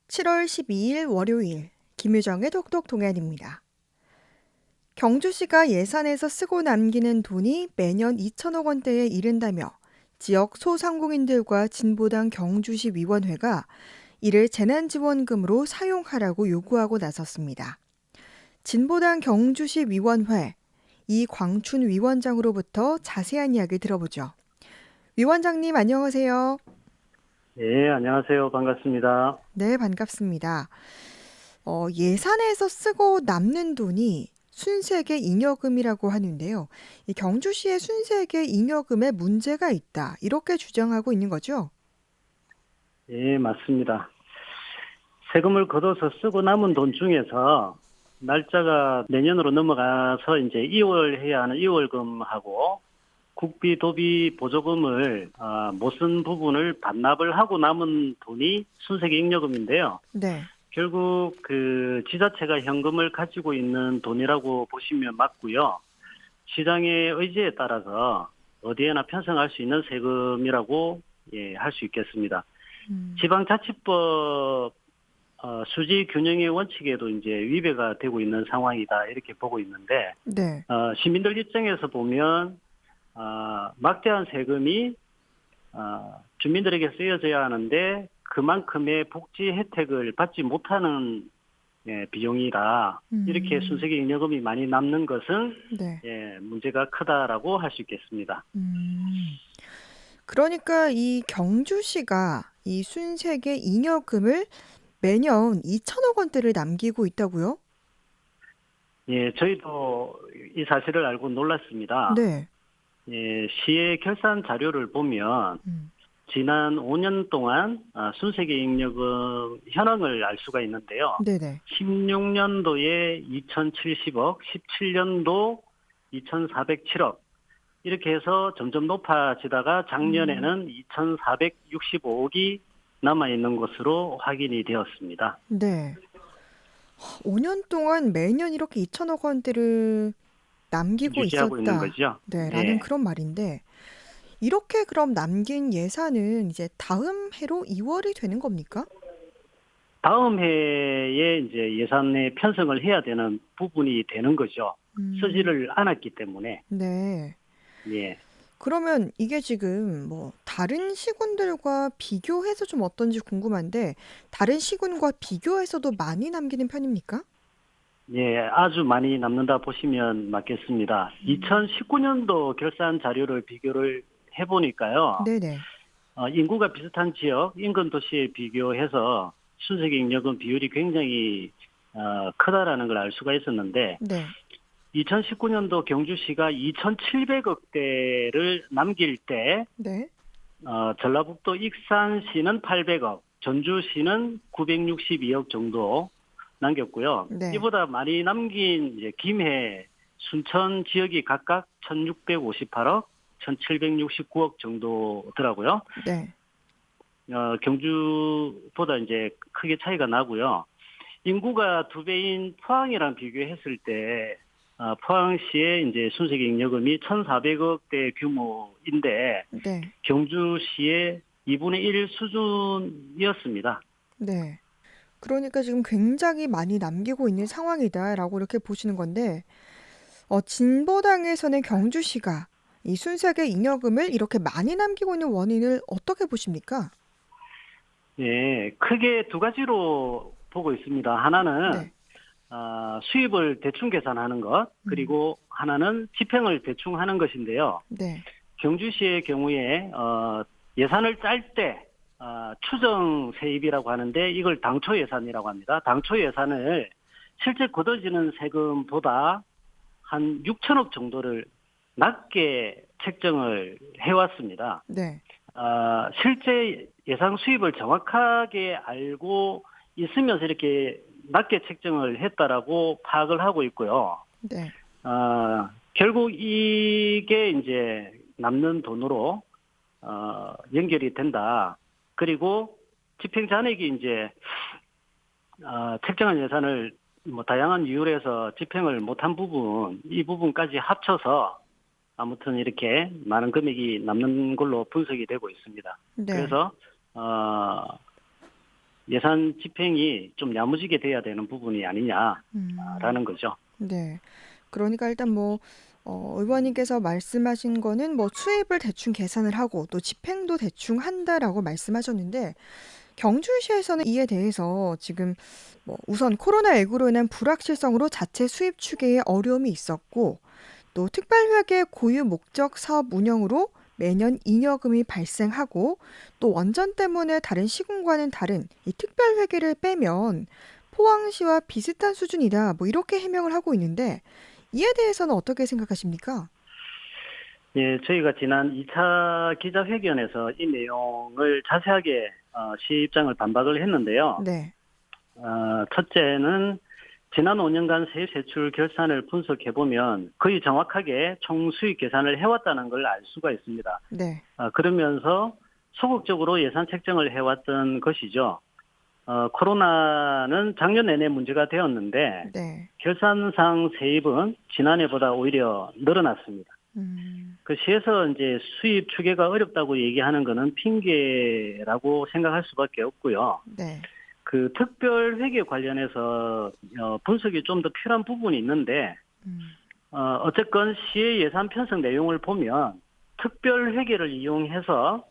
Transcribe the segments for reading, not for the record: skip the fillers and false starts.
7월 12일 월요일 김유정의 톡톡 동안입니다. 경주시가 예산에서 쓰고 남기는 돈이 매년 2천억 원대에 이른다며 지역 소상공인들과 진보당 경주시 위원회가 이를 재난지원금으로 사용하라고 요구하고 나섰습니다. 진보당 경주시 위원회 이광춘 위원장으로부터 자세한 이야기 들어보죠. 위원장님 안녕하세요. 네, 안녕하세요. 반갑습니다. 네, 반갑습니다. 예산에서 쓰고 남는 돈이 순세계 잉여금이라고 하는데요. 이 경주시의 순세계 잉여금에 문제가 있다. 이렇게 주장하고 있는 거죠? 네, 맞습니다. 세금을 걷어서 쓰고 남은 돈 중에서 날짜가 내년으로 넘어가서 이제 2월 해야 하는 2월금하고 국비, 도비, 보조금을 못 쓴 부분을 반납을 하고 남은 돈이 순세계 잉여금인데요. 네. 결국 그 지자체가 현금을 가지고 있는 돈이라고 보시면 맞고요. 시장의 의지에 따라서 어디에나 편성할 수 있는 세금이라고 할 수 있겠습니다. 음, 지방자치법 수지 균형의 원칙에도 이제 위배가 되고 있는 상황이다 이렇게 보고 있는데 네. 시민들 입장에서 보면 막대한 세금이 주민들에게 쓰여져야 하는데 그만큼의 복지 혜택을 받지 못하는 비용이라 이렇게 음, 순세계 잉여금이 많이 남는 것은 네. 문제가 크다라고 할 수 있겠습니다. 음. 그러니까 이 경주시가 이 순세계 잉여금을 매년 2천억 원대를 남기고 있다고요? 예, 저희도 이 사실을 알고 놀랐습니다. 네. 시의 결산 자료를 보면 음, 지난 5년 동안 순세계 잉여금 현황을 알 수가 있는데요. 네네. 16년도에 2,070억, 17년도 2,407억 이렇게 해서 점점 높아지다가 음, 작년에는 2,465억이 남아 있는 것으로 확인이 되었습니다. 네. 5년 동안 매년 이렇게 2천억 원대를 남기고 유지하고 있는 있었다. 거죠. 네, 라는 네. 그런 말인데, 이렇게 그럼 남긴 예산은 이제 다음 해로 2월이 되는 겁니까? 다음 해에 이제 예산에 편성을 해야 되는 부분이 되는 거죠. 음, 쓰지를 않았기 때문에. 네. 예. 그러면 이게 지금 뭐 다른 시군들과 비교해서 좀 어떤지 궁금한데, 다른 시군과 비교해서도 많이 남기는 편입니까? 예, 아주 많이 남는다 보시면 맞겠습니다. 음, 2019년도 결산 자료를 비교를 해보니까요. 네네. 인구가 비슷한 지역, 인근 도시에 비교해서 순세계 잉여금 비율이 굉장히 크다라는 걸 알 수가 있었는데 네. 2019년도 경주시가 2,700억 대를 남길 때 네. 전라북도 익산시는 800억, 전주시는 962억 정도 남겼고요. 네. 이보다 많이 남긴 이제 김해, 순천 지역이 각각 1,658억, 1,769억 정도더라고요. 네. 경주보다 이제 크게 차이가 나고요. 인구가 두 배인 포항이랑 비교했을 때 포항시의 이제 순세계 잉여금이 1,400억대 규모인데 네. 경주시의 2분의 1 수준이었습니다. 네. 그러니까 지금 굉장히 많이 남기고 있는 상황이다라고 이렇게 보시는 건데, 진보당에서는 경주시가 이 순삭의 잉여금을 이렇게 많이 남기고 있는 원인을 어떻게 보십니까? 예, 크게 두 가지로 보고 있습니다. 하나는 네. 수입을 대충 계산하는 것, 음, 그리고 하나는 집행을 대충 하는 것인데요. 네. 경주시의 경우에 예산을 짤 때 추정 세입이라고 하는데 이걸 당초 예산이라고 합니다. 당초 예산을 실제 걷어지는 세금보다 한 6천억 정도를 낮게 책정을 해왔습니다. 네. 실제 예상 수입을 정확하게 알고 있으면서 이렇게 낮게 책정을 했다라고 파악을 하고 있고요. 네. 결국 이게 이제 남는 돈으로 연결이 된다. 그리고 집행 잔액이 이제 책정한 예산을 뭐 다양한 이유로 해서 집행을 못한 부분, 이 부분까지 합쳐서 아무튼 이렇게 많은 금액이 남는 걸로 분석이 되고 있습니다. 네. 그래서 예산 집행이 좀 야무지게 돼야 되는 부분이 아니냐라는 거죠. 네. 그러니까 일단 뭐 의원님께서 말씀하신 거는 뭐 수입을 대충 계산을 하고 또 집행도 대충 한다라고 말씀하셨는데 경주시에서는 이에 대해서 지금 뭐 우선 코로나19로 인한 불확실성으로 자체 수입 추계에 어려움이 있었고 또 특별회계 고유 목적 사업 운영으로 매년 잉여금이 발생하고 또 원전 때문에 다른 시군과는 다른 이 특별회계를 빼면 포항시와 비슷한 수준이다. 뭐 이렇게 해명을 하고 있는데 이에 대해서는 어떻게 생각하십니까? 예, 저희가 지난 2차 기자회견에서 이 내용을 자세하게 시 입장을 반박을 했는데요. 네. 첫째는 지난 5년간 세입 세출 결산을 분석해 보면 거의 정확하게 총 수익 계산을 해왔다는 걸 알 수가 있습니다. 네. 그러면서 소극적으로 예산 책정을 해왔던 것이죠. 코로나는 작년 내내 문제가 되었는데 네. 결산상 세입은 지난해보다 오히려 늘어났습니다. 그 시에서 이제 수입 추계가 어렵다고 얘기하는 거는 핑계라고 생각할 수밖에 없고요. 네. 그 특별 회계 관련해서 분석이 좀 더 필요한 부분이 있는데 어쨌건 시의 예산 편성 내용을 보면 특별 회계를 이용해서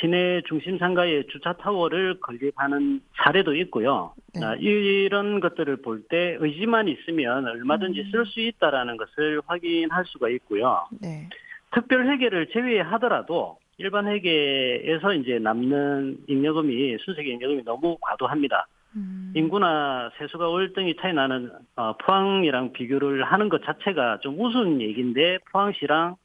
시내 중심 상가의 주차 타워를 건립하는 사례도 있고요. 네. 이런 것들을 볼 때 의지만 있으면 얼마든지 쓸 수 있다라는 것을 확인할 수가 있고요. 네. 특별 회계를 제외하더라도 일반 회계에서 이제 남는 잉여금이 순세계 잉여금이 너무 과도합니다. 인구나 세수가 월등히 차이 나는 포항이랑 비교를 하는 것 자체가 좀 우스운 얘기인데 포항시랑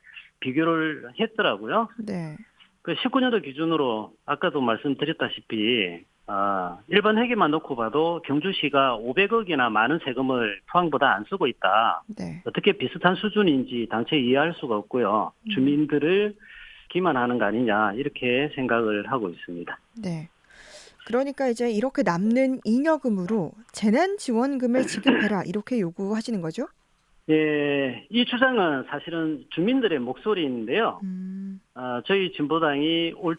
비교를 했더라고요. 네. 그 19년도 기준으로 아까도 말씀드렸다시피 일반 회계만 놓고 봐도 경주시가 500억이나 많은 세금을 포항보다 안 쓰고 있다. 네. 어떻게 비슷한 수준인지 당체 이해할 수가 없고요. 주민들을 기만하는 거 아니냐 이렇게 생각을 하고 있습니다. 네. 그러니까 이제 이렇게 남는 잉여금으로 재난지원금을 지급해라 이렇게 요구하시는 거죠? 예, 이 주장은 사실은 주민들의 목소리인데요. 저희 진보당이 올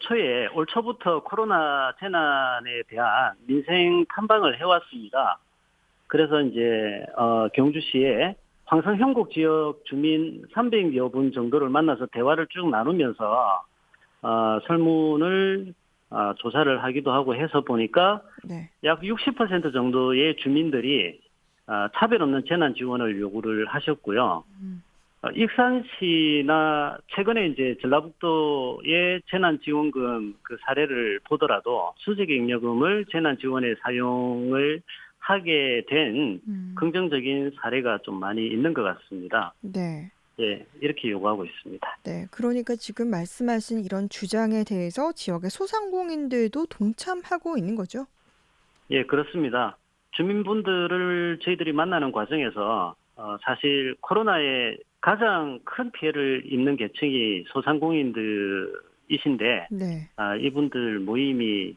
초부터 코로나 재난에 대한 민생 탐방을 해왔습니다. 그래서 이제 경주시에 황성 형곡 지역 주민 300여 분 정도를 만나서 대화를 쭉 나누면서 설문을 조사를 하기도 하고 해서 보니까 네. 약 60% 정도의 주민들이 차별 없는 재난 지원을 요구를 하셨고요. 익산시나 최근에 이제 전라북도의 재난지원금 그 사례를 보더라도 수색 잉여금을 재난지원에 사용을 하게 된 긍정적인 사례가 좀 많이 있는 것 같습니다. 네. 예, 이렇게 요구하고 있습니다. 네. 그러니까 지금 말씀하신 이런 주장에 대해서 지역의 소상공인들도 동참하고 있는 거죠? 예, 그렇습니다. 주민분들을 저희들이 만나는 과정에서 사실 코로나에 가장 큰 피해를 입는 계층이 소상공인들이신데 네. 이분들 모임이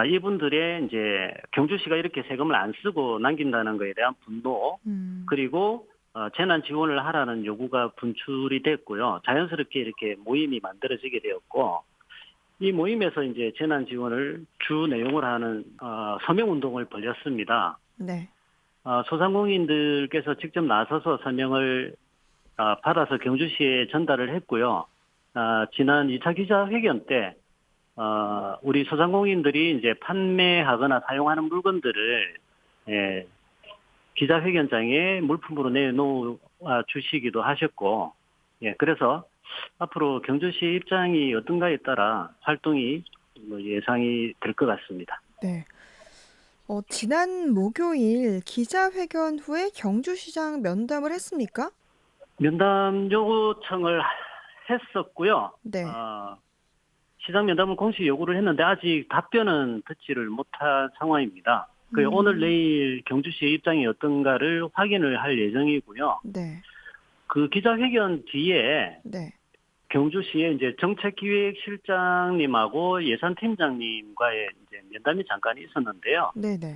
이분들의 이제 경주시가 이렇게 세금을 안 쓰고 남긴다는 것에 대한 분노 그리고 재난 지원을 하라는 요구가 분출이 됐고요. 자연스럽게 이렇게 모임이 만들어지게 되었고 이 모임에서 이제 재난 지원을 주 내용을 하는 서명 운동을 벌였습니다. 네. 소상공인들께서 직접 나서서 서명을 받아서 경주시에 전달을 했고요. 지난 2차 기자회견 때 우리 소상공인들이 이제 판매하거나 사용하는 물건들을 기자회견장에 물품으로 내놓아 주시기도 하셨고, 그래서 앞으로 경주시 입장이 어떤가에 따라 활동이 예상이 될 것 같습니다. 네. 지난 목요일 기자회견 후에 경주시장 면담을 했습니까? 면담 요청을 했었고요. 네. 시장 면담은 공식 요구를 했는데 아직 답변은 듣지를 못한 상황입니다. 오늘 내일 경주시의 입장이 어떤가를 확인을 할 예정이고요. 네. 그 기자회견 뒤에 네. 경주시의 이제 정책기획실장님하고 예산팀장님과의 이제 면담이 잠깐 있었는데요. 네네.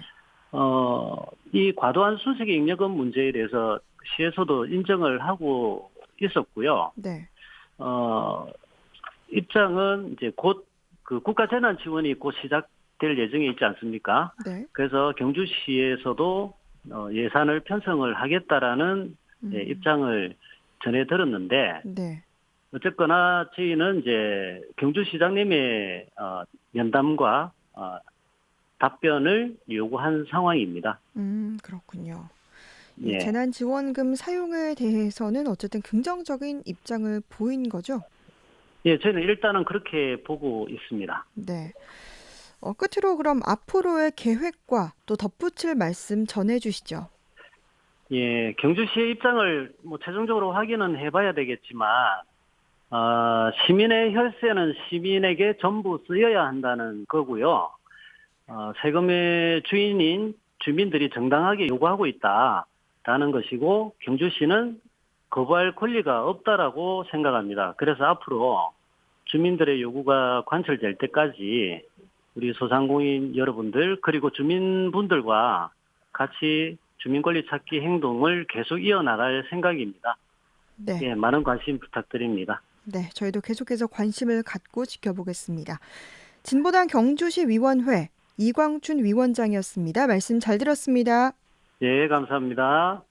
이 과도한 순세계 잉여금 문제에 대해서 시에서도 인정을 하고 있었고요. 네. 입장은 이제 곧 그 국가 재난 지원이 곧 예정에 있지 않습니까? 네. 그래서 경주시에서도 예산을 편성을 하겠다라는 음. 입장을 전해 들었는데 네. 어쨌거나 저희는 이제 경주시장님의 면담과 답변을 요구한 상황입니다. 그렇군요. 이 예. 재난지원금 사용에 대해서는 어쨌든 긍정적인 입장을 보인 거죠? 예, 저희는 일단은 그렇게 보고 있습니다. 네. 끝으로 그럼 앞으로의 계획과 또 덧붙일 말씀 전해 주시죠. 예, 경주시의 입장을 뭐 최종적으로 확인은 해봐야 되겠지만, 시민의 혈세는 시민에게 전부 쓰여야 한다는 거고요. 세금의 주인인 주민들이 정당하게 요구하고 있다라는 것이고, 경주시는 거부할 권리가 없다라고 생각합니다. 그래서 앞으로 주민들의 요구가 관철될 때까지 우리 소상공인 여러분들 그리고 주민분들과 같이 주민권리 찾기 행동을 계속 이어나갈 생각입니다. 네. 예, 많은 관심 부탁드립니다. 네. 저희도 계속해서 관심을 갖고 지켜보겠습니다. 진보당 경주시 위원회 이광춘 위원장이었습니다. 말씀 잘 들었습니다. 예, 감사합니다.